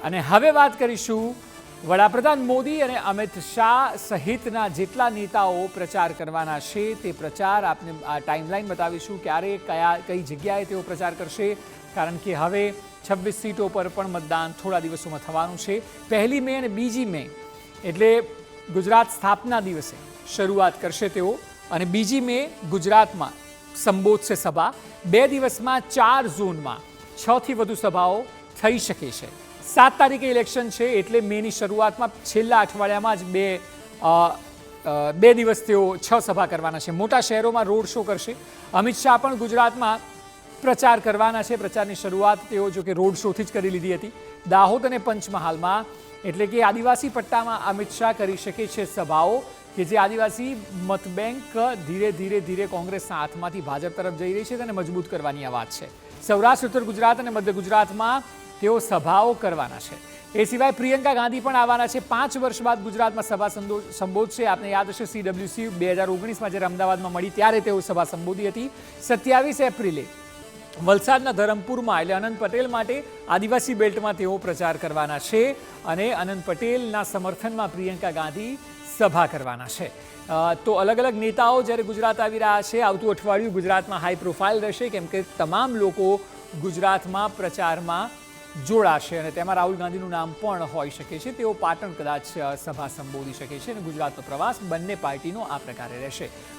અને હવે વાત કરીશું વડાપ્રધાન મોદી અને અમિત શાહ સહિતના જેટલા નેતાઓ પ્રચાર કરવાના છે તે પ્રચાર આપને આ ટાઈમલાઈન બતાવીશું ક્યારે કઈ જગ્યાએ તેઓ પ્રચાર કરશે, કારણ કે હવે 26 સીટો પર પણ મતદાન થોડા દિવસોમાં થવાનું છે. 1 મે અને 2 મે એટલે ગુજરાત સ્થાપના દિવસે શરૂઆત કરશે તેઓ અને 2 મે ગુજરાતમાં સંબોધશે સભા. 2 દિવસમાં 4 ઝોનમાં 6 થી વધુ સભાઓ થઈ શકે છે. 7 તારીખે ઇલેક્શન છે એટલે મેની શરૂઆતમાં છેલ્લા અઠવાડિયામાં જ બે દિવસ તેઓ 6 સભા કરવાના છે. મોટા શહેરોમાં રોડ શો કરશે. અમિત શાહ પણ ગુજરાતમાં પ્રચાર કરવાના છે. પ્રચારની શરૂઆત તેઓ જો કે રોડ શોથી જ કરી લીધી હતી. દાહોદ અને પંચમહાલમાં એટલે કે આદિવાસી પટ્ટામાં અમિત શાહ કરી શકે છે સભાઓ કે જે આદિવાસી મતબેંક ધીરે ધીરે કોંગ્રેસના હાથમાંથી ભાજપ તરફ જઈ રહી છે તેને મજબૂત કરવાની આ વાત છે. સૌરાષ્ટ્ર, ઉત્તર ગુજરાત અને મધ્ય ગુજરાતમાં તેઓ સભાઓ કરવાના છે. એ સિવાય પ્રિયંકા ગાંધી પણ આવવાના છે. 5 વર્ષ બાદ ગુજરાતમાં સભા સંબોધશે. આપને યાદ હશે CWC 2019માં જ્યારે અમદાવાદમાં મળી ત્યારે તેઓ સભા સંબોધી હતી. 27 એપ્રિલે વલસાડના ધરમપુરમાં એટલે અનંત પટેલ માટે આદિવાસી બેલ્ટમાં તેઓ પ્રચાર કરવાના છે અને અનંત પટેલના સમર્થનમાં પ્રિયંકા ગાંધી સભા કરવાના છે. તો અલગ અલગ નેતાઓ જ્યારે ગુજરાત આવી રહ્યા છે. આવતું અઠવાડિયું ગુજરાતમાં હાઈ પ્રોફાઇલ રહેશે કેમ કે તમામ લોકો ગુજરાતમાં પ્રચારમાં જોડાશે અને તેમાં રાહુલ ગાંધીનું નામ પણ હોઈ શકે છે. તેઓ પાટણ કદાચ સભા સંબોધી શકે છે અને ગુજરાતનો પ્રવાસ બંને પાર્ટીનો આ પ્રકારે રહેશે.